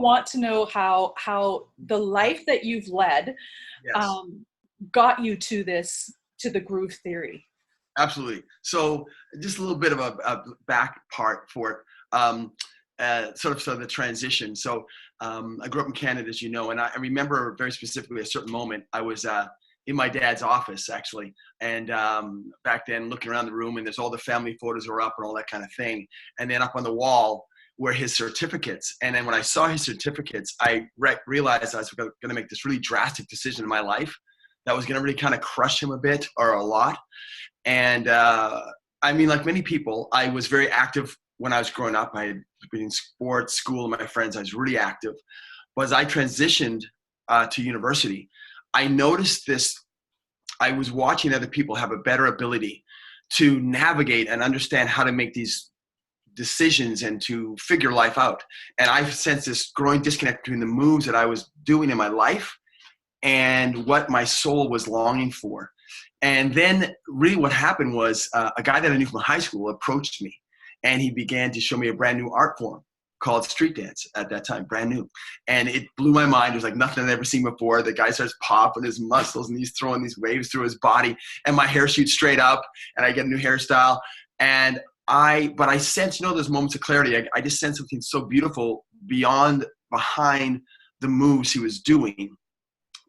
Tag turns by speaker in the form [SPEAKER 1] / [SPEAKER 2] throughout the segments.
[SPEAKER 1] want to know how the life that you've led
[SPEAKER 2] Yes.
[SPEAKER 1] got you to the groove theory.
[SPEAKER 2] Absolutely. So just a little bit of a back part for it. Sort of the transition. So I grew up in Canada, as you know, and I remember very specifically a certain moment. I was in my dad's office, actually, and back then looking around the room, and there's all the family photos are up and all that kind of thing. And then up on the wall were his certificates. And then when I saw his certificates, I realized I was going to make this really drastic decision in my life that was going to really kind of crush him a bit or a lot. And I mean, like many people, I was very active when I was growing up. I had been in sports, school, and my friends. I was really active. But as I transitioned to university, I noticed this. I was watching other people have a better ability to navigate and understand how to make these decisions and to figure life out. And I sensed this growing disconnect between the moves that I was doing in my life and what my soul was longing for. And then really what happened was a guy that I knew from high school approached me, and he began to show me a brand new art form called street dance at that time, brand new. And it blew my mind. It was like nothing I'd ever seen before. The guy starts popping his muscles and he's throwing these waves through his body, and my hair shoots straight up and I get a new hairstyle. But I sense, those moments of clarity. I just sense something so beautiful behind the moves he was doing.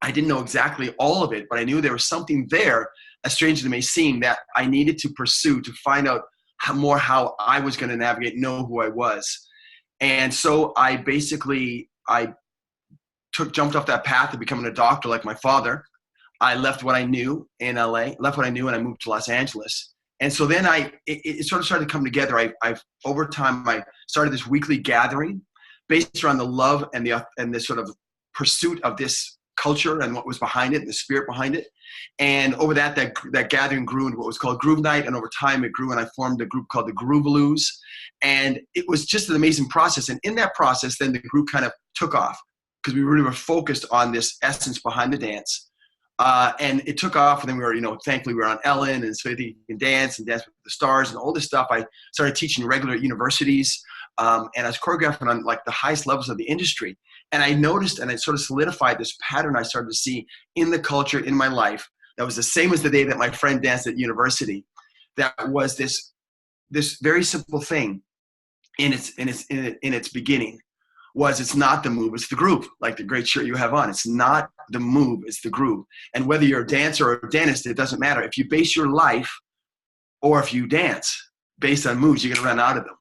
[SPEAKER 2] I didn't know exactly all of it, but I knew there was something there, as strange as it may seem, that I needed to pursue to find out how I was going to navigate, know who I was. And so I jumped off that path of becoming a doctor like my father. I left what I knew in LA, and I moved to Los Angeles. And so then it sort of started to come together. Over time, I started this weekly gathering based around the love and the sort of pursuit of this culture and what was behind it and the spirit behind it. And over that gathering grew into what was called Groove Night. And over time it grew, and I formed a group called the Grooveloos. And it was just an amazing process. And in that process, then the group kind of took off because we really were focused on this essence behind the dance. And it took off, and then we were, thankfully we were on Ellen, and so you can dance with the stars and all this stuff. I started teaching regular at universities, and I was choreographing on like the highest levels of the industry. And I noticed, and it sort of solidified this pattern I started to see in the culture in my life that was the same as the day that my friend danced at university. That was this very simple thing in its beginning. It's not the move, it's the groove, like the great shirt you have on. It's not the move, it's the groove. And whether you're a dancer or a dentist, it doesn't matter. If you base your life, or if you dance based on moves, you're going to run out of them.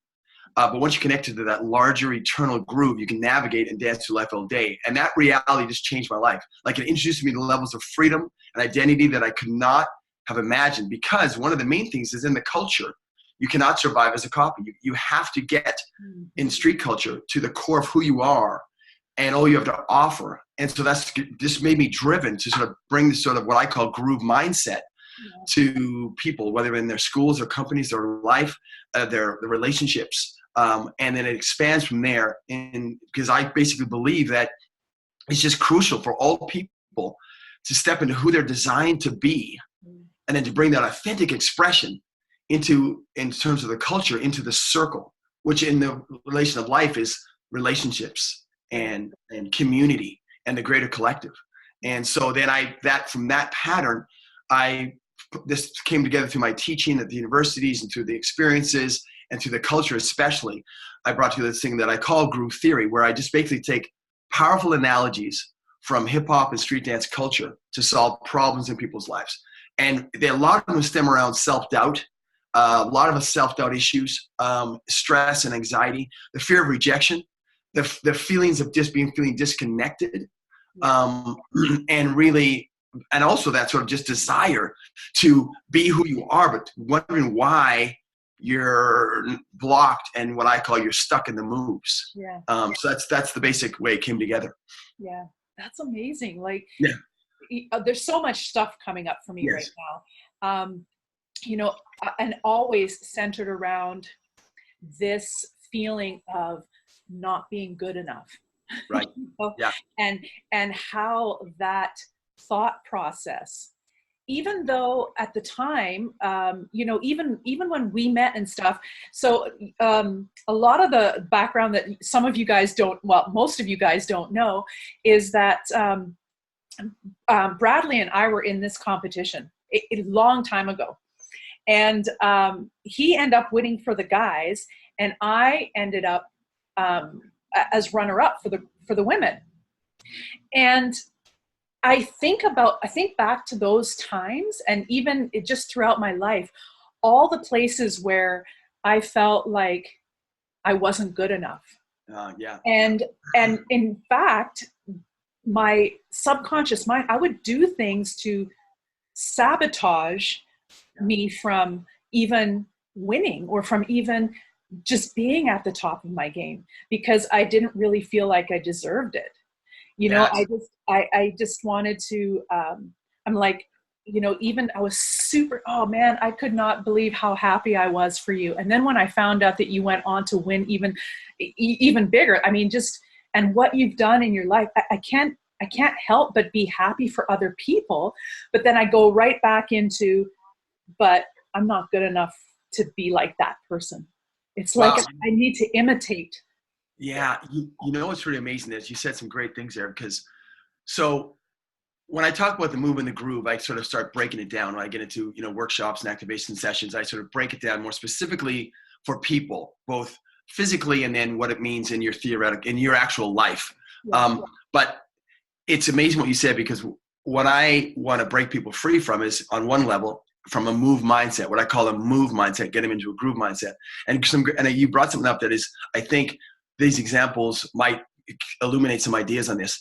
[SPEAKER 2] But once you're connected to that larger eternal groove, you can navigate and dance through life all day. And that reality just changed my life. Like, it introduced me to levels of freedom and identity that I could not have imagined, because one of the main things is in the culture, you cannot survive as a copy. You have to get in street culture to the core of who you are and all you have to offer. And so this made me driven to sort of bring this sort of what I call groove mindset to people, whether in their schools or companies or life, their relationships. And then it expands from there. And because I basically believe that it's just crucial for all people to step into who they're designed to be, and then to bring that authentic expression in terms of the culture, into the circle, which in the relation of life is relationships and community and the greater collective. And so then from that pattern, this came together through my teaching at the universities and through the experiences and through the culture especially. I brought together this thing that I call groove theory, where I just basically take powerful analogies from hip hop and street dance culture to solve problems in people's lives. And a lot of them stem around self-doubt. A lot of us self-doubt issues, stress and anxiety, the fear of rejection, the feelings of feeling disconnected, and also that sort of just desire to be who you are, but wondering why you're blocked and what I call you're stuck in the moves.
[SPEAKER 1] Yeah.
[SPEAKER 2] So that's the basic way it came together.
[SPEAKER 1] Yeah, that's amazing. Like,
[SPEAKER 2] yeah.
[SPEAKER 1] There's so much stuff coming up for me
[SPEAKER 2] Yes.
[SPEAKER 1] right now. And always centered around this feeling of not being good enough.
[SPEAKER 2] Right. Yeah.
[SPEAKER 1] And how that thought process even though at the time, even when we met and stuff, so a lot of the background that some of you guys don't, well, most of you guys don't know, is that Bradley and I were in this competition a long time ago. And he ended up winning for the guys, and I ended up as runner-up for the women. And I think back to those times, and even just throughout my life, all the places where I felt like I wasn't good enough.
[SPEAKER 2] Yeah.
[SPEAKER 1] And in fact, my subconscious mind, I would do things to sabotage me from even winning or from even just being at the top of my game, because I didn't really feel like I deserved it. I just wanted to, I'm like, even I was super, oh man, I could not believe how happy I was for you. And then when I found out that you went on to win even bigger, I mean, and what you've done in your life, I can't help but be happy for other people. But then I go right back into, but I'm not good enough to be like that person. It's like, wow, I need to imitate.
[SPEAKER 2] Yeah, you know what's really amazing is you said some great things there, because so when I talk about the move and the groove, I sort of start breaking it down. When I get into workshops and activation sessions, I sort of break it down more specifically for people, both physically and then what it means in your actual life. Yeah. But it's amazing what you said, because what I want to break people free from is, on one level, from a move mindset, what I call a move mindset, get them into a groove mindset. And you brought something up that is, I think, these examples might illuminate some ideas on this.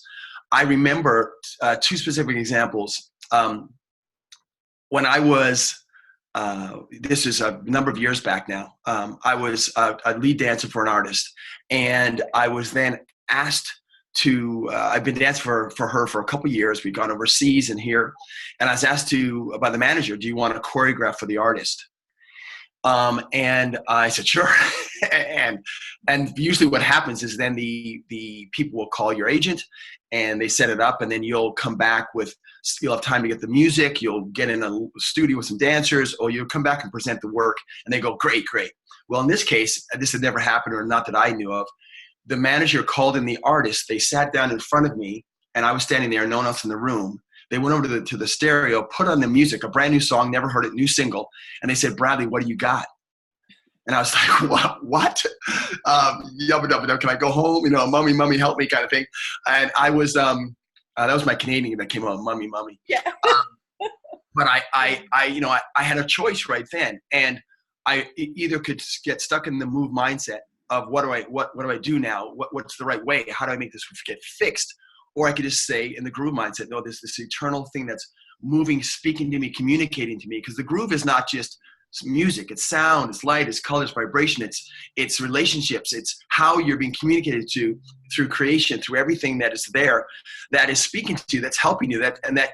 [SPEAKER 2] I remember two specific examples. When I was, this is a number of years back now, I was a lead dancer for an artist, and I was then asked to, I've been dancing for her for a couple of years. We've gone overseas and here, and I was asked by the manager, do you want to choreograph for the artist? And I said, sure. and usually what happens is then the people will call your agent and they set it up, and then you'll come back you'll have time to get the music, you'll get in a studio with some dancers, or you'll come back and present the work, and they go, great. Well, in this case, this had never happened, or not that I knew of. The manager called in the artist, they sat down in front of me, and I was standing there, no one else in the room. They went over to the stereo, put on the music, a brand new song, never heard it, new single. And they said, Bradley, what do you got? And I was like, what? Yubba dubba dub, can I go home? Mummy, help me kind of thing. And I was, that was my Canadian that came out, mummy.
[SPEAKER 1] Yeah.
[SPEAKER 2] But I had a choice right then. And I either could get stuck in the move mindset of what do I do now? What's the right way? How do I make this get fixed? Or I could just say in the groove mindset, no, there's this eternal thing that's moving, speaking to me, communicating to me. Because the groove is not just music, it's sound, it's light, it's colors, vibration, it's relationships, it's how you're being communicated to through creation, through everything that is there, that is speaking to you, that's helping you,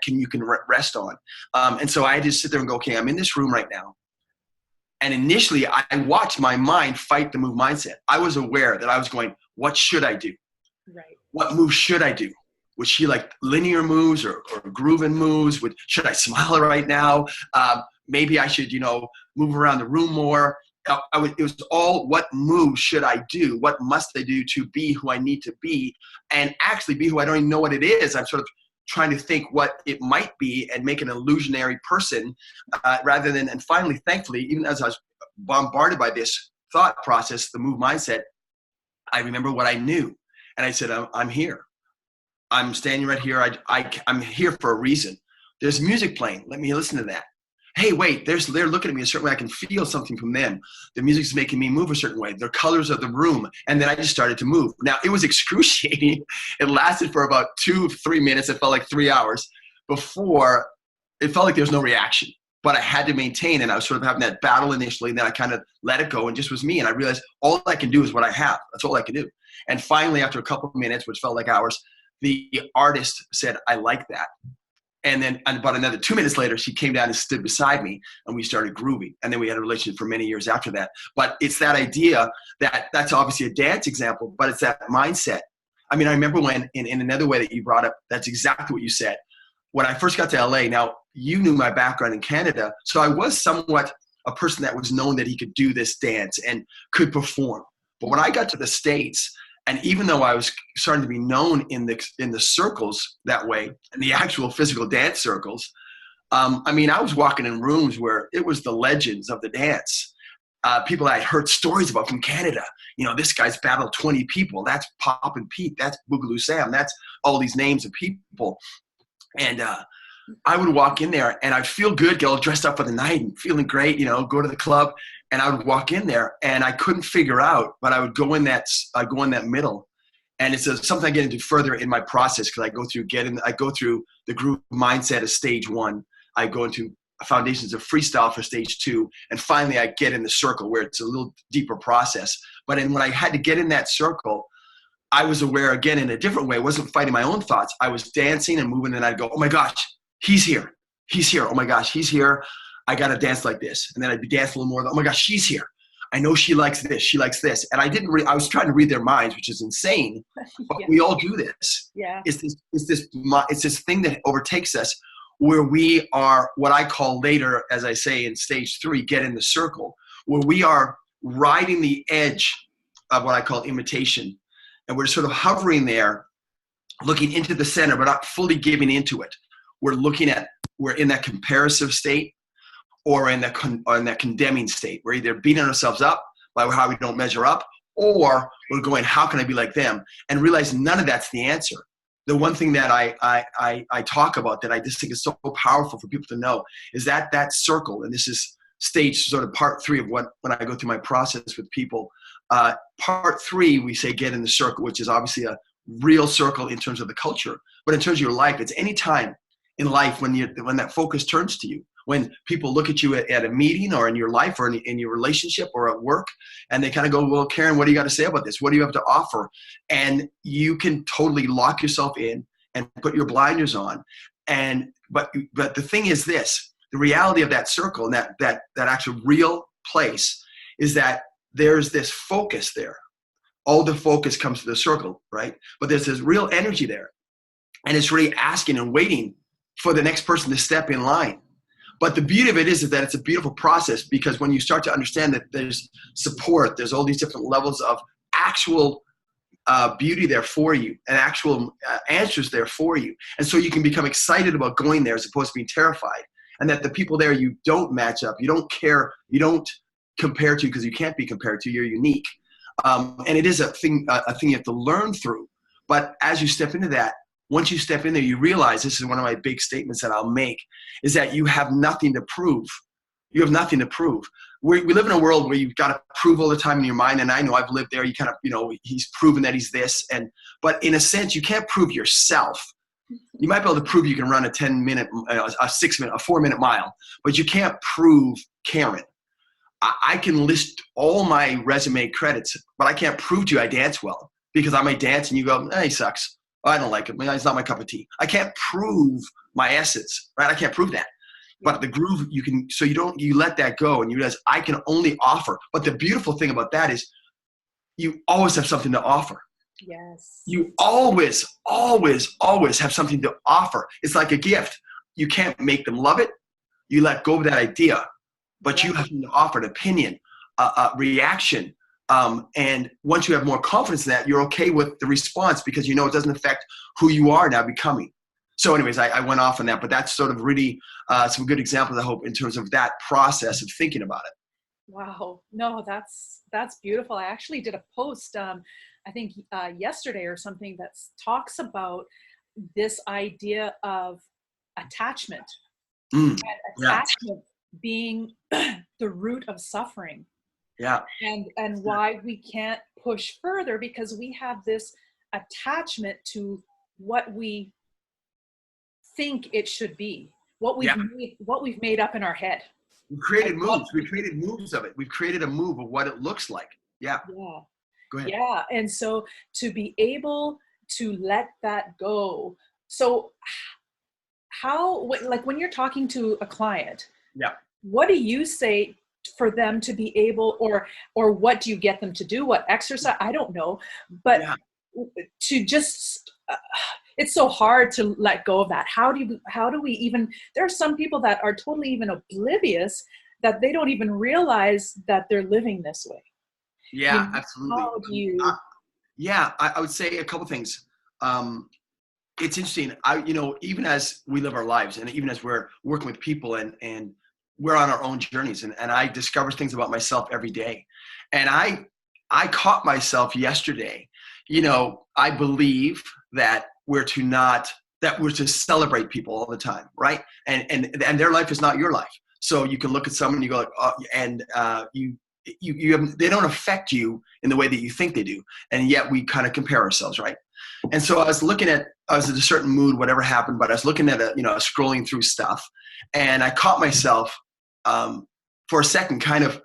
[SPEAKER 2] you can rest on. And so I just sit there and go, okay, I'm in this room right now. And initially, I watched my mind fight the move mindset. I was aware that I was going, what should I do?
[SPEAKER 1] Right.
[SPEAKER 2] What move should I do? Was she like linear moves or grooving moves? Should I smile right now? Maybe I should, move around the room more. It was all, what move should I do? What must I do to be who I need to be, and actually be who I don't even know what it is? I'm sort of trying to think what it might be and make an illusionary person rather than, and finally, thankfully, even as I was bombarded by this thought process, the move mindset, I remember what I knew. And I said, I'm here. I'm standing right here. I'm here for a reason. There's music playing. Let me listen to that. Hey, wait, they're looking at me a certain way. I can feel something from them. The music's making me move a certain way. The colors of the room. And then I just started to move. Now, it was excruciating. It lasted for about 2-3 minutes. It felt like 3 hours before it felt like there was no reaction. But I had to maintain, and I was sort of having that battle initially, and then I kind of let it go and just was me. And I realized all I can do is what I have. That's all I can do. And finally, after a couple of minutes, which felt like hours, the artist said, I like that. And then about another 2 minutes later, she came down and stood beside me, and we started grooving. And then we had a relationship for many years after that. But it's that idea that's obviously a dance example, but it's that mindset. I mean, I remember when in another way that you brought up, that's exactly what you said. when I first got to LA, now you knew my background in Canada, so I was somewhat a person that was known that he could do this dance and could perform. But when I got to the States, and even though I was starting to be known in the circles that way, in the actual physical dance circles, I mean, I was walking in rooms where it was the legends of the dance. People I heard stories about from Canada. You know, this guy's battled 20 people. That's Poppin' Pete. That's Boogaloo Sam. That's all these names of people. And I would walk in there and I'd feel good, get all dressed up for the night and feeling great, you know, go to the club. And I would walk in there and I couldn't figure out, but I would go in that middle. And it's something I get into further in my process because I go through the group mindset of stage 1. I go into foundations of freestyle for stage 2. And finally I get in the circle where it's a little deeper process. But when I had to get in that circle, I was aware again in a different way. I wasn't fighting my own thoughts. I was dancing and moving and I'd go, oh my gosh, he's here. He's here. Oh my gosh, he's here. I got to dance like this. And then I'd be dancing a little more. Oh my gosh, she's here. I know she likes this. She likes this. And I was trying to read their minds, which is insane. But
[SPEAKER 1] Yeah.
[SPEAKER 2] we all do this.
[SPEAKER 1] Yeah.
[SPEAKER 2] It's this thing that overtakes us where we are what I call later, as I say in stage 3, get in the circle, where we are riding the edge of what I call imitation. And we're sort of hovering there, looking into the center, but not fully giving into it. We're in that comparative state or in that condemning state. We're either beating ourselves up by how we don't measure up, or we're going, how can I be like them? And realize none of that's the answer. The one thing that I talk about that I just think is so powerful for people to know is that circle, and this is stage sort of part 3 of when I go through my process with people. Part 3, we say get in the circle, which is obviously a real circle in terms of the culture, but in terms of your life, it's any time in life when that focus turns to you. When people look at you at a meeting or in your life or in your relationship or at work, and they kind of go, well, Karen, what do you got to say about this? What do you have to offer? And you can totally lock yourself in and put your blinders on. But the thing is this, the reality of that circle and that actual real place is that there's this focus there. All the focus comes to the circle, right? But there's this real energy there. And it's really asking and waiting for the next person to step in line. But the beauty of it is that it's a beautiful process, because when you start to understand that there's support, there's all these different levels of actual beauty there for you and actual answers there for you. And so you can become excited about going there as opposed to being terrified. And that the people there you don't match up, you don't care, you don't compare to, because you can't be compared to, you're unique. And it is a thing you have to learn through. But as you step into that, once you step in there, you realize, this is one of my big statements that I'll make, is that you have nothing to prove. You have nothing to prove. We live in a world where you've got to prove all the time in your mind. And I know I've lived there. You kind of, he's proven that he's this. But in a sense, you can't prove yourself. You might be able to prove you can run a 10-minute, a 6-minute, a 4-minute mile, but you can't prove Karen. I can list all my resume credits, but I can't prove to you I dance well, because I might dance and you go, he sucks. Oh, I don't like it. It's not my cup of tea. I can't prove my essence, right? I can't prove that. But the groove, you can, so you let that go and you realize I can only offer. But the beautiful thing about that is you always have something to offer.
[SPEAKER 1] Yes.
[SPEAKER 2] You always, always, always have something to offer. It's like a gift. You can't make them love it. You let go of that idea, but you have to offer an opinion, a reaction. And once you have more confidence in that, you're okay with the response, because you know it doesn't affect who you are now becoming. So anyways, I went off on that, but that's sort of really some good examples, I hope, in terms of that process of thinking about it.
[SPEAKER 1] Wow. No, that's beautiful. I actually did a post, I think yesterday or something, that talks about this idea of attachment. And attachment being the root of suffering.
[SPEAKER 2] Yeah.
[SPEAKER 1] And why we can't push further, because we have this attachment to what we think it should be, what we've made up in our head.
[SPEAKER 2] We created moves. We created moves of it. We've created a move of what it looks like. Yeah.
[SPEAKER 1] Yeah.
[SPEAKER 2] Go ahead.
[SPEAKER 1] Yeah. And so to be able to let that go. So like when you're talking to a client, what do you say for them to be able, or what do you get them to do? What exercise? I don't know, but to just, it's so hard to let go of that. How do we even, there are some people that are totally even oblivious that they don't even realize that they're living this way.
[SPEAKER 2] Yeah, absolutely.
[SPEAKER 1] How do you?
[SPEAKER 2] Yeah, I would say a couple things. It's interesting. Even as we live our lives and even as we're working with people and we're on our own journeys and I discover things about myself every day. And I caught myself yesterday. I believe that we're to celebrate people all the time, right? And their life is not your life. So you can look at someone and you go, they don't affect you in the way that you think they do. And yet we kind of compare ourselves, right? And so I was in a certain mood, whatever happened, but I was looking at scrolling through stuff, and I caught myself for a second, kind of,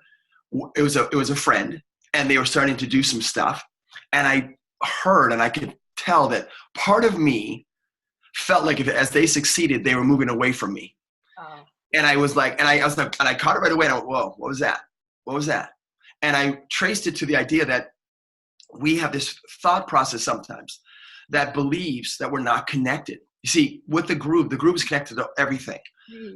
[SPEAKER 2] it was a friend, and they were starting to do some stuff, and I heard and I could tell that part of me felt like as they succeeded, they were moving away from me. Oh. And I was like, and I caught it right away. And I went, whoa, what was that? What was that? And I traced it to the idea that we have this thought process sometimes that believes that we're not connected. You see, with the group is connected to everything.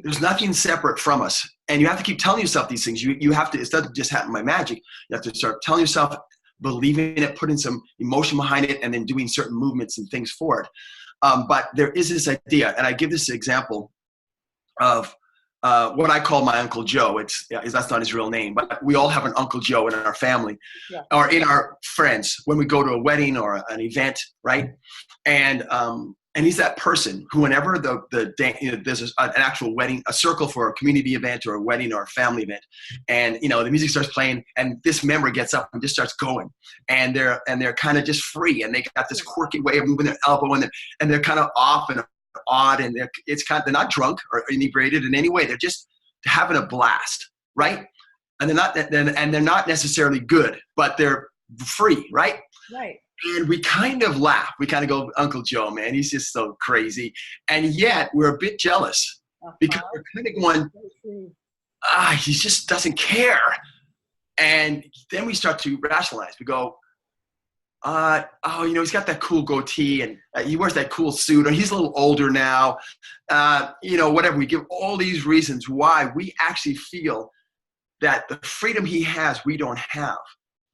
[SPEAKER 2] There's nothing separate from us. And you have to keep telling yourself these things. You have to, it doesn't just happen by magic. You have to start telling yourself, believing it, putting some emotion behind it, and then doing certain movements and things for it. But there is this idea, and I give this example of what I call my Uncle Joe. That's not his real name, but we all have an Uncle Joe in our family, or in our friends when we go to a wedding or an event, right? And he's that person who, whenever there's an actual wedding, a circle for a community event or a wedding or a family event, and the music starts playing, and this member gets up and just starts going, and they're kind of just free, and they got this quirky way of moving their elbow, and they're kind of off and odd, and they're not drunk or inebriated in any way. They're just having a blast, right? And they're not necessarily good, but they're free, right?
[SPEAKER 1] Right.
[SPEAKER 2] And we kind of laugh. We kind of go, Uncle Joe, man, he's just so crazy. And yet we're a bit jealous because we're kind of going, he just doesn't care. And then we start to rationalize. We go, he's got that cool goatee, and he wears that cool suit, or he's a little older now, whatever. We give all these reasons why we actually feel that the freedom he has, we don't have.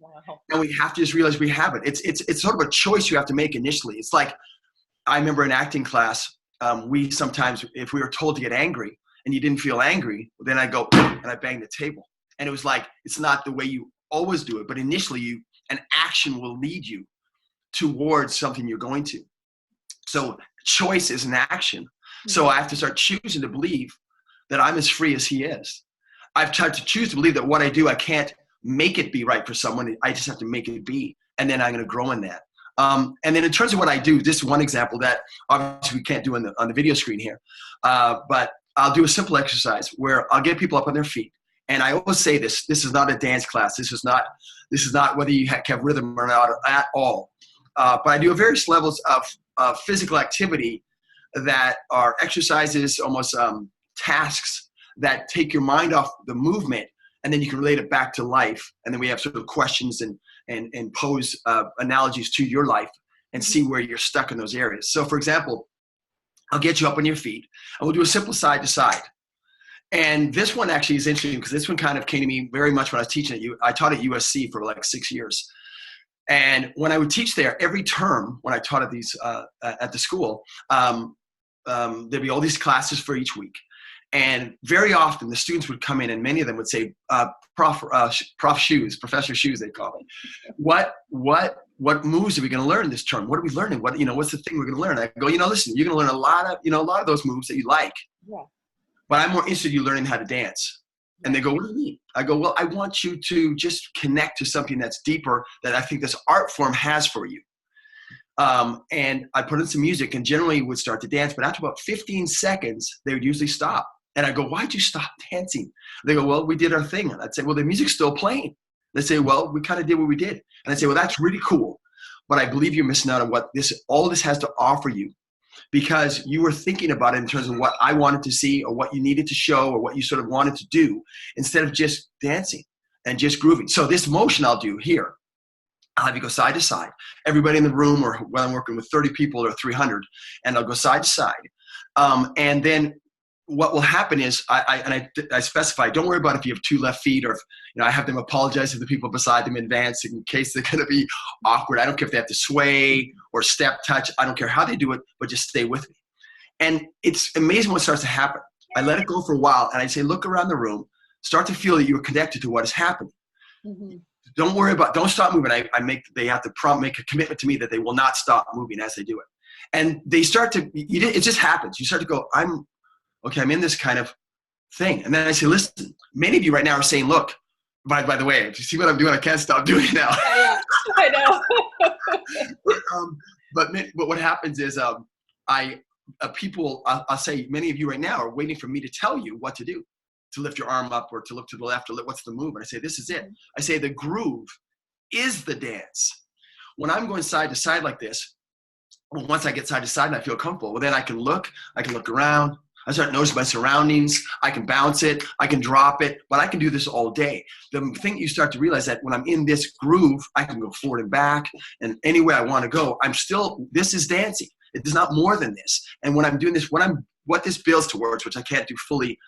[SPEAKER 2] Wow. And we have to just realize we have it. It's sort of a choice you have to make initially. It's like, I remember in acting class, we sometimes, if we were told to get angry and you didn't feel angry, then I go and I bang the table. And it was like, it's not the way you always do it, but initially an action will lead you towards something you're going to. So choice is an action. So I have to start choosing to believe that I'm as free as he is. I've tried to choose to believe that what I do, I can't make it be right for someone. I just have to make it be. And then I'm going to grow in that. And then in terms of what I do, this is one example that obviously we can't do on the video screen here. But I'll do a simple exercise where I'll get people up on their feet. And I always say this is not a dance class. This is not whether you have rhythm or not at all. But I do various levels of physical activity that are exercises, almost tasks that take your mind off the movement, and then you can relate it back to life. And then we have sort of questions and pose analogies to your life and see where you're stuck in those areas. So for example, I'll get you up on your feet and we'll do a simple side to side. And this one actually is interesting because this one kind of came to me very much when I was teaching I taught at USC for like 6 years. And when I would teach there, every term, when I taught at the school, there'd be all these classes for each week. And very often the students would come in and many of them would say, Prof Shoes, Professor Shoes, they call it. What moves are we going to learn this term? What are we learning? What's the thing we're going to learn? I go, listen, you're going to learn a lot of those moves that you like. Yeah. But I'm more interested in you learning how to dance. And they go, what do you mean? I go, well, I want you to just connect to something that's deeper that I think this art form has for you. And I put in some music and generally would start to dance. But after about 15 seconds, they would usually stop. And I go, why'd you stop dancing? They go, well, we did our thing. And I'd say, well, the music's still playing. They say, well, we kind of did what we did. And I'd say, well, that's really cool. But I believe you're missing out on what all this has to offer you, because you were thinking about it in terms of what I wanted to see or what you needed to show or what you sort of wanted to do instead of just dancing and just grooving. So this motion I'll do here, I'll have you go side to side. Everybody in the room, or when I'm working with 30 people or 300, and I'll go side to side. And then what will happen is I specify, don't worry about if you have 2 left feet, or if, I have them apologize to the people beside them in advance in case they're going to be awkward. I don't care if they have to sway or step touch. I don't care how they do it, but just stay with me. And it's amazing what starts to happen. I let it go for a while, and I say, look around the room, start to feel that you're connected to what is happening. Mm-hmm. Don't worry about, don't stop moving. They have to make a commitment to me that they will not stop moving as they do it. And they start to, it just happens. You start to go, I'm in this kind of thing. And then I say, listen, many of you right now are saying, look, by the way, if you see what I'm doing, I can't stop doing it now.
[SPEAKER 1] Yeah, I know.
[SPEAKER 2] But what happens is I'll say, many of you right now are waiting for me to tell you what to do, to lift your arm up or to look to the left, or what's the move. And I say, this is it. I say, the groove is the dance. When I'm going side to side like this, once I get side to side and I feel comfortable, well, then I can look around. I start noticing my surroundings. I can bounce it. I can drop it, but I can do this all day. The thing you start to realize that when I'm in this groove, I can go forward and back and any way I want to go. This is dancing. It is not more than this. And when I'm doing this, what this builds towards, which I can't do fully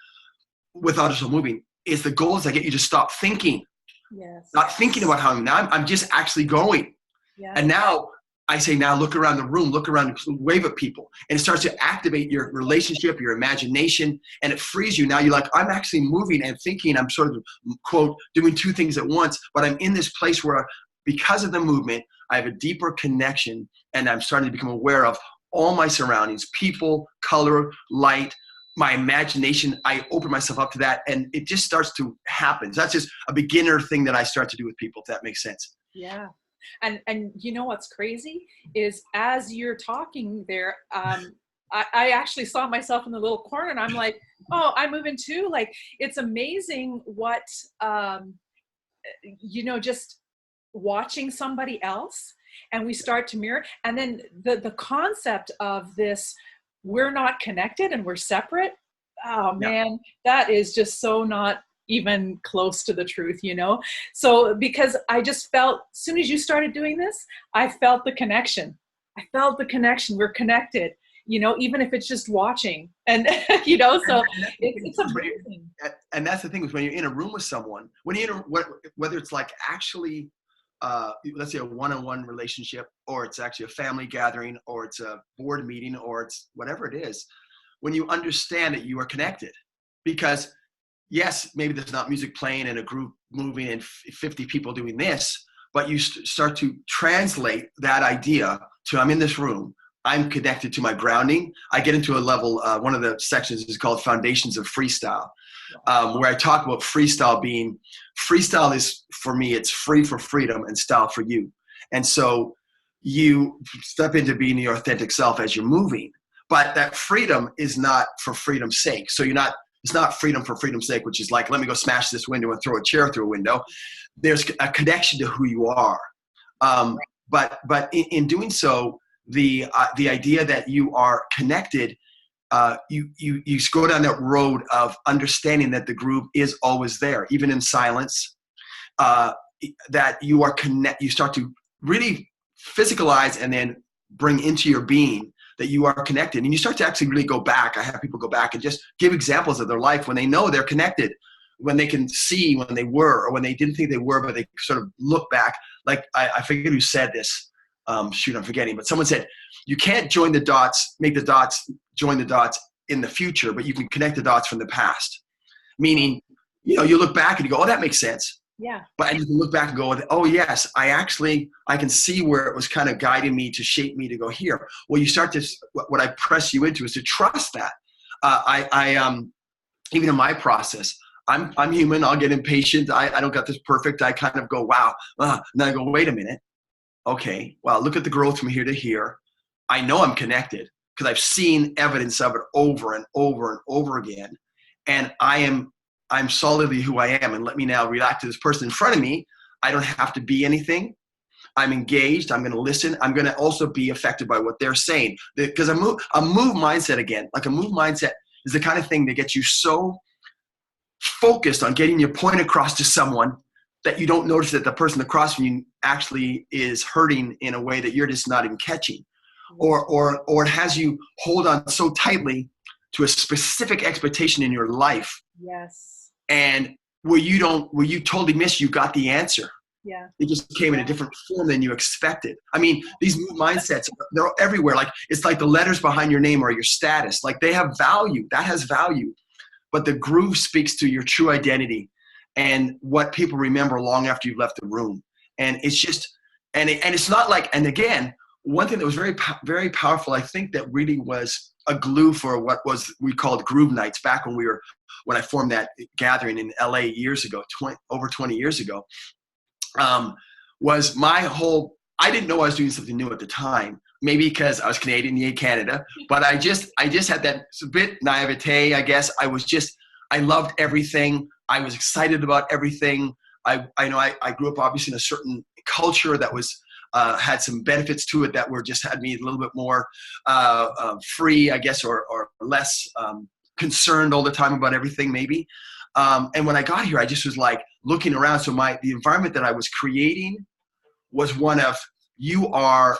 [SPEAKER 2] without us moving, is the goal is I get you to stop thinking.
[SPEAKER 1] Yes.
[SPEAKER 2] Not thinking about how I'm just actually going. Yes. And now I say, now look around the room, look around, wave at people. And it starts to activate your relationship, your imagination, and it frees you. Now you're like, I'm actually moving and thinking. I'm sort of, quote, doing 2 things at once, but I'm in this place where because of the movement, I have a deeper connection, and I'm starting to become aware of all my surroundings, people, color, light, my imagination. I open myself up to that, and it just starts to happen. So that's just a beginner thing that I start to do with people, if that makes sense.
[SPEAKER 1] Yeah. And you know what's crazy is, as you're talking there, I actually saw myself in the little corner, and I'm like, oh, I'm moving too. Like, it's amazing what, just watching somebody else, and we start to mirror. And then the concept of this, we're not connected and we're separate. Oh man, that is just so not even close to the truth, So because I just felt, as soon as you started doing this, I felt the connection. We're connected, even if it's just watching, and so it's amazing.
[SPEAKER 2] And that's the thing, is when you're in a room with someone, whether it's like actually let's say a one-on-one relationship, or it's actually a family gathering, or it's a board meeting, or it's whatever it is, when you understand that you are connected, because yes, maybe there's not music playing and a group moving and 50 people doing this, but you start to translate that idea to, I'm in this room, I'm connected to my grounding. I get into a level, one of the sections is called Foundations of Freestyle, where I talk about freestyle is, for me, it's free for freedom and style for you. And so you step into being your authentic self as you're moving, but that freedom is not for freedom's sake. So it's not freedom for freedom's sake, which is like, let me go smash this window and throw a chair through a window. There's a connection to who you are. But in doing so, the idea that you are connected, you go down that road of understanding that the groove is always there, even in silence, that you are you start to really physicalize and then bring into your being that you are connected. And you start to actually really go back. I have people go back and just give examples of their life when they know they're connected, when they can see when they were, or when they didn't think they were, but they sort of look back. Like, I forget who said this. I'm forgetting, but someone said, you can't join the dots, make the dots, join the dots in the future, but you can connect the dots from the past. Meaning, you look back and you go, oh, that makes sense.
[SPEAKER 1] Yeah.
[SPEAKER 2] But you can look back and go, oh yes, I can see where it was kind of guiding me to shape me to go here. Well, you start to, what I press you into is to trust that. Even in my process, I'm human. I'll get impatient. I don't got this perfect. I kind of go, wow. And then I go, wait a minute. Okay, well, look at the growth from here to here. I know I'm connected because I've seen evidence of it over and over and over again. And I'm solidly who I am. And let me now react to this person in front of me. I don't have to be anything. I'm engaged. I'm going to listen. I'm going to also be affected by what they're saying. Because a move mindset, again, like a move mindset is the kind of thing that gets you so focused on getting your point across to someone that you don't notice that the person across from you actually is hurting in a way that you're just not even catching, or it has you hold on so tightly to a specific expectation in your life.
[SPEAKER 1] Yes.
[SPEAKER 2] And where you totally miss, you got the answer.
[SPEAKER 1] Yeah.
[SPEAKER 2] It just came in a different form than you expected. I mean, these mindsets, they're everywhere. Like, it's like the letters behind your name or your status. Like, they have value. That has value. But the groove speaks to your true identity and what people remember long after you've left the room. And it's just, and it's not like, and again, one thing that was very, very powerful, I think, that really was a glue for what we called Groove Nights back when I formed that gathering in LA years ago, over 20 years ago, was my whole, I didn't know I was doing something new at the time, maybe because I was Canadian, yay Canada, but I just had that bit naivete, I guess. I loved everything. I was excited about everything. I know I grew up obviously in a certain culture that was, had some benefits to it that had me a little bit more free, I guess, or less concerned all the time about everything, maybe. And when I got here, I just was like looking around. So the environment that I was creating was one of, you are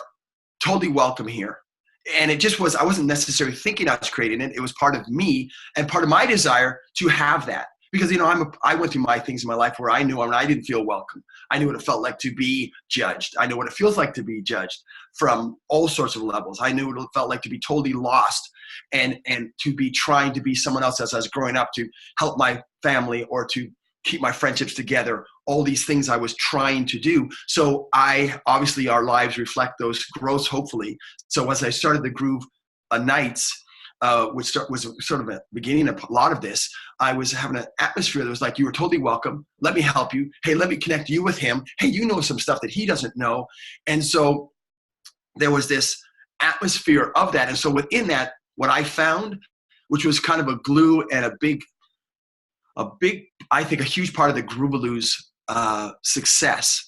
[SPEAKER 2] totally welcome here. And it just was, I wasn't necessarily thinking I was creating it. It was part of me and part of my desire to have that. Because, I went through my things in my life where I knew I didn't feel welcome. I knew what it felt like to be judged. I know what it feels like to be judged from all sorts of levels. I knew what it felt like to be totally lost and to be trying to be someone else as I was growing up, to help my family or to keep my friendships together. All these things I was trying to do. So obviously our lives reflect those growths, hopefully. So as I started the Groove Nights, which was sort of a beginning of a lot of this, I was having an atmosphere that was like, you were totally welcome. Let me help you. Hey, let me connect you with him. Hey, you know some stuff that he doesn't know. And so there was this atmosphere of that. And so within that, what I found, which was kind of a glue and a big, I think a huge part of the Groovaloo's success,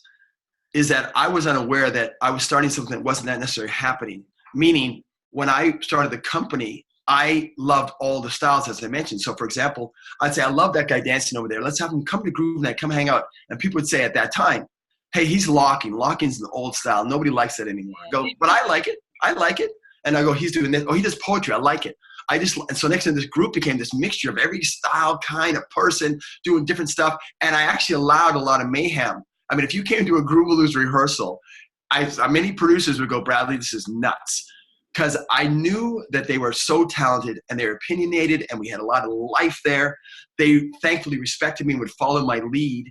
[SPEAKER 2] is that I was unaware that I was starting something that wasn't that necessarily happening. Meaning, when I started the company, I loved all the styles, as I mentioned. So, for example, I'd say, I love that guy dancing over there. Let's have him come to Groove Night, come hang out. And people would say at that time, hey, he's locking. Locking's an old style. Nobody likes that anymore. I go, but I like it. I like it. And I go, he's doing this. Oh, he does poetry. I like it. And so next time this group became this mixture of every style kind of person doing different stuff. And I actually allowed a lot of mayhem. I mean, if you came to a Groovaloo's rehearsal, many producers would go, Bradley, this is nuts. Because I knew that they were so talented and they were opinionated and we had a lot of life there. They thankfully respected me and would follow my lead.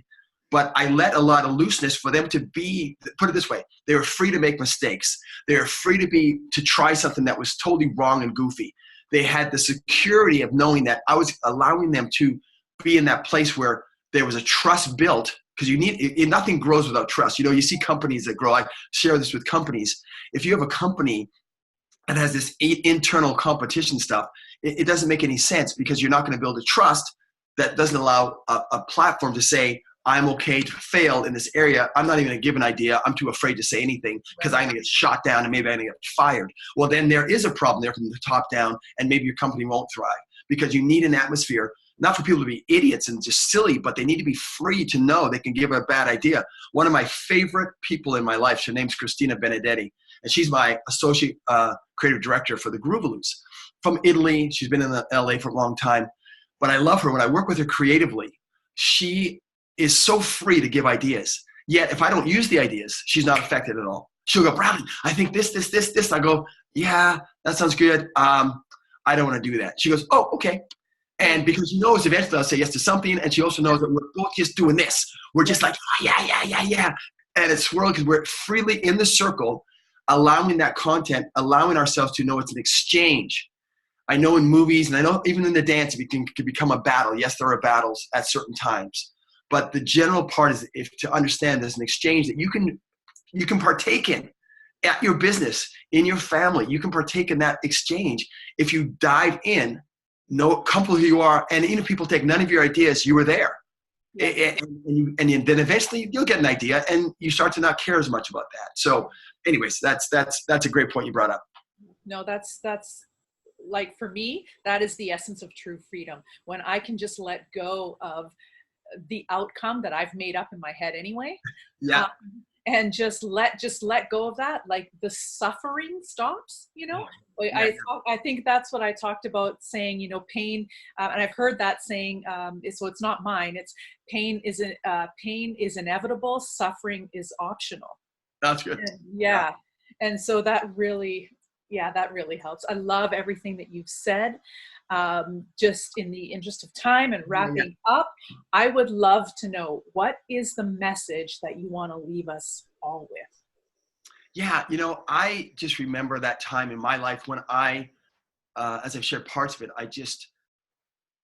[SPEAKER 2] But I let a lot of looseness for them to be, put it this way, they were free to make mistakes. They were free to try something that was totally wrong and goofy. They had the security of knowing that I was allowing them to be in that place where there was a trust built, because nothing grows without trust. You see companies that grow. I share this with companies. If you have a company that has this internal competition stuff, it doesn't make any sense, because you're not going to build a trust that doesn't allow a platform to say, I'm okay to fail in this area. I'm not even going to give an idea. I'm too afraid to say anything because I'm going to get shot down and maybe I'm going to get fired. Well, then there is a problem there from the top down, and maybe your company won't thrive, because you need an atmosphere, not for people to be idiots and just silly, but they need to be free to know they can give a bad idea. One of my favorite people in my life, her name's Christina Benedetti, and she's my associate creative director for the Groovaloo's from Italy. She's been in LA for a long time, but I love her. When I work with her creatively, she is so free to give ideas. Yet if I don't use the ideas, she's not affected at all. She'll go, Bradley, I think this. I go, yeah, that sounds good. I don't want to do that. She goes, oh, okay. And because she knows eventually I'll say yes to something, and she also knows that we're both just doing this. We're just like, yeah. And it's swirling because we're freely in the circle, allowing that content, allowing ourselves to know it's an exchange. I know in movies, and I know even in the dance, it can become a battle. Yes, there are battles at certain times. But the general part is to understand there's an exchange that you can partake in at your business, in your family. You can partake in that exchange if you dive in, know comfortable who you are, and even if people take none of your ideas, you were there. Yeah. And then eventually you'll get an idea, and you start to not care as much about that. So, anyways, that's a great point you brought up.
[SPEAKER 1] No, that's like, for me, that is the essence of true freedom. When I can just let go of the outcome that I've made up in my head anyway.
[SPEAKER 2] Yeah.
[SPEAKER 1] And just let go of that, like the suffering stops, Like,
[SPEAKER 2] Yeah.
[SPEAKER 1] I think that's what I talked about, saying, pain, and I've heard that saying, so it's not mine, it's pain is inevitable, suffering is optional.
[SPEAKER 2] That's good.
[SPEAKER 1] Yeah. And so that really helps. I love everything that you've said. Just in the interest of time and wrapping up, I would love to know, what is the message that you want to leave us all with?
[SPEAKER 2] Yeah. I just remember that time in my life when as I've shared parts of it, I just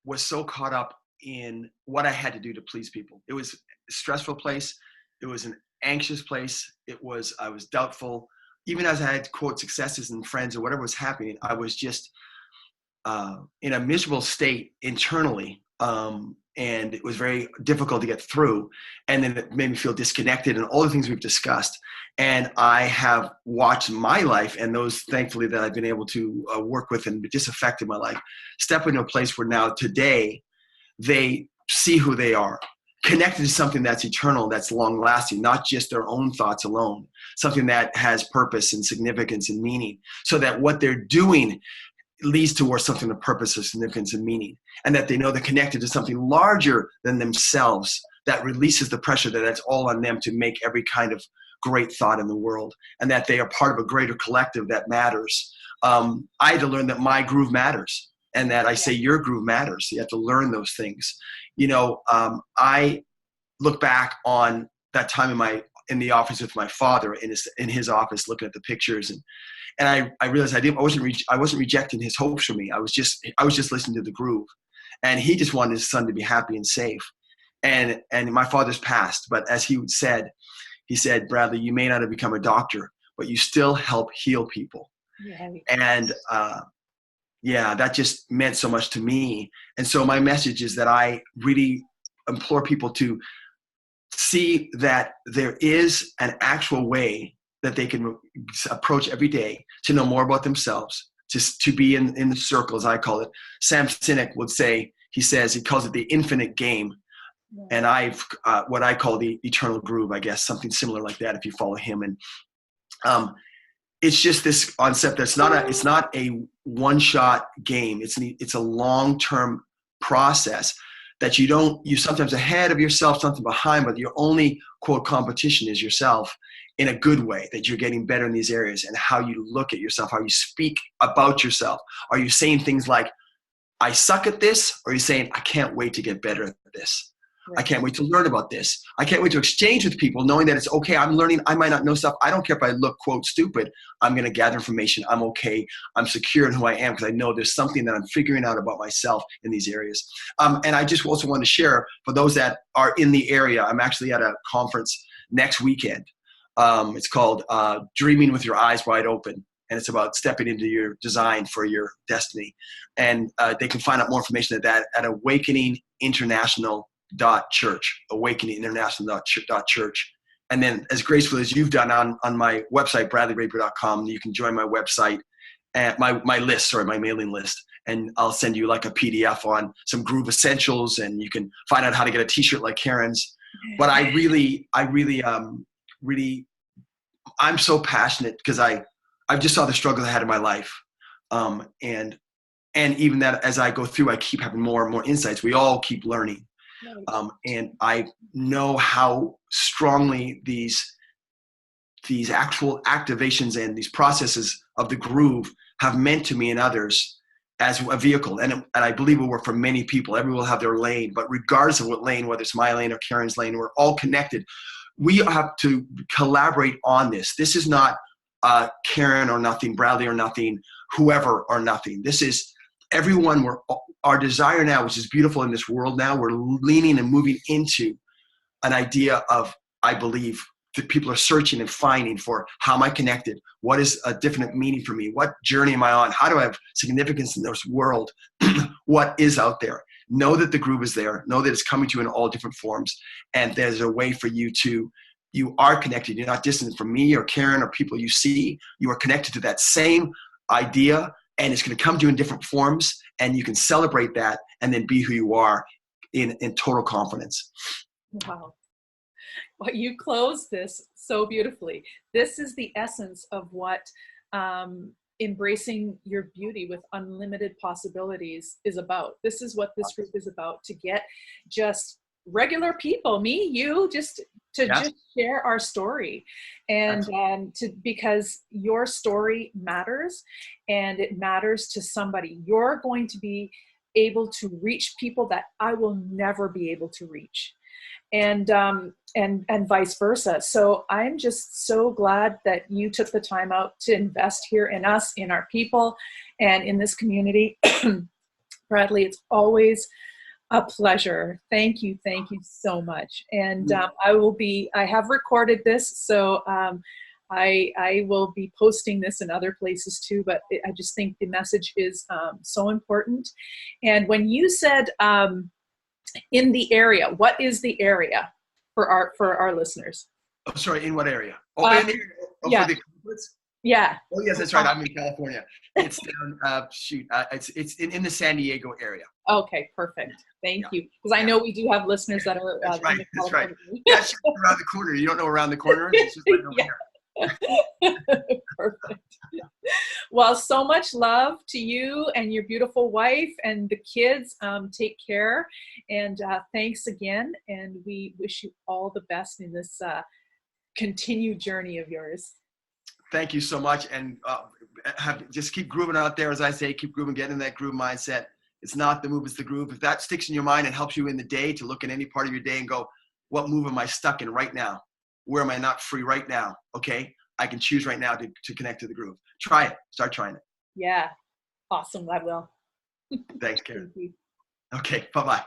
[SPEAKER 2] was so caught up in what I had to do to please people. It was a stressful place. It was an anxious place. I was doubtful. Even as I had, quote, successes and friends or whatever was happening, I was just in a miserable state internally. And it was very difficult to get through. And then it made me feel disconnected and all the things we've discussed. And I have watched my life, and those, thankfully, that I've been able to work with and just affected my life, step into a place where now today they see who they are, connected to something that's eternal, that's long lasting, not just their own thoughts alone, something that has purpose and significance and meaning, so that what they're doing leads towards something of purpose, of significance, and meaning, and that they know they're connected to something larger than themselves that releases the pressure that it's all on them to make every kind of great thought in the world, and that they are part of a greater collective that matters. I had to learn that my groove matters, and that I say your groove matters. So you have to learn those things. I look back on that time in the office with my father, in his office, looking at the pictures, and I realized I wasn't rejecting his hopes for me. I was just listening to the groove, and he just wanted his son to be happy and safe. And my father's passed, but as he said, Bradley, you may not have become a doctor, but you still help heal people. Right. And that just meant so much to me. And so my message is that I really implore people to see that there is an actual way that they can approach every day to know more about themselves, just to be in the circle, as I call it. Sam Sinek would say, he calls it the infinite game. Yeah. And I've what I call the eternal groove, I guess, something similar like that if you follow him. And it's just this concept that's it's not a one-shot game. It's a long-term process that you sometimes ahead of yourself, something behind, but your only, quote, competition is yourself, in a good way, that you're getting better in these areas, and how you look at yourself, how you speak about yourself. Are you saying things like, I suck at this? Or are you saying, I can't wait to get better at this? Right. I can't wait to learn about this. I can't wait to exchange with people, knowing that it's okay. I'm learning. I might not know stuff. I don't care if I look, quote, stupid. I'm going to gather information. I'm okay. I'm secure in who I am, because I know there's something that I'm figuring out about myself in these areas. And I just also want to share, for those that are in the area, I'm actually at a conference next weekend. It's called Dreaming with Your Eyes Wide Open. And it's about stepping into your design for your destiny. And they can find out more information at that at awakeninginternational.church, awakeninginternational.church. And then, as gracefully as you've done on my website, bradleyrapier.com, you can join my website, my mailing list. And I'll send you like a PDF on some groove essentials, and you can find out how to get a t-shirt like Karen's. But I really, I'm so passionate, because I just saw the struggle I had in my life. And even that, as I go through, I keep having more and more insights. We all keep learning. And I know how strongly these actual activations and these processes of the groove have meant to me and others as a vehicle. And I believe it will work for many people. Everyone will have their lane, but regardless of what lane, whether it's my lane or Karen's lane, we're all connected. We have to collaborate on this. This is not Karen or nothing, Bradley or nothing, whoever or nothing. This is everyone. Our desire now, which is beautiful in this world now, we're leaning and moving into an idea of, I believe, that people are searching and finding for, how am I connected? What is a different meaning for me? What journey am I on? How do I have significance in this world? What is out there? Know that the groove is there. Know that it's coming to you in all different forms. And there's a way for you are connected. You're not distant from me or Karen or people you see. You are connected to that same idea, and it's going to come to you in different forms, and you can celebrate that and then be who you are in total confidence.
[SPEAKER 1] Wow. Well, you closed this so beautifully. This is the essence of what embracing your beauty with unlimited possibilities is about. This is what this group is about, to get just regular people, me, you, just to just share our story, and because your story matters, and it matters to somebody. You're going to be able to reach people that I will never be able to reach, and vice versa. So I'm just so glad that you took the time out to invest here in us, in our people, and in this community. Bradley, it's always a pleasure. Thank you so much. And I have recorded this, so I will be posting this in other places too, but I just think the message is so important. And when you said in the area, what is the area for our listeners?
[SPEAKER 2] Oh, sorry, in what area? Oh, in the area. Oh,
[SPEAKER 1] yeah.
[SPEAKER 2] For the conference?
[SPEAKER 1] Yeah.
[SPEAKER 2] Oh, yes, that's right. I'm in California. It's down, it's in the San Diego area.
[SPEAKER 1] Okay, perfect. Thank you. Because I know we do have listeners that are
[SPEAKER 2] that's right. That's right.
[SPEAKER 1] Yeah,
[SPEAKER 2] it's around the corner. You don't know around the corner. It's just right over here.
[SPEAKER 1] Perfect. Well, so much love to you and your beautiful wife and the kids. Take care, and thanks again. And we wish you all the best in this continued journey of yours.
[SPEAKER 2] Thank you so much, and just keep grooving out there. As I say, keep grooving, get in that groove mindset. It's not the move, it's the groove. If that sticks in your mind and helps you in the day to look at any part of your day and go, what move am I stuck in right now? Where am I not free right now? Okay, I can choose right now to connect to the groove. Try it. Start trying it.
[SPEAKER 1] Yeah. Awesome. I will.
[SPEAKER 2] Thanks, Karen.
[SPEAKER 1] Thank you.
[SPEAKER 2] Okay, bye-bye.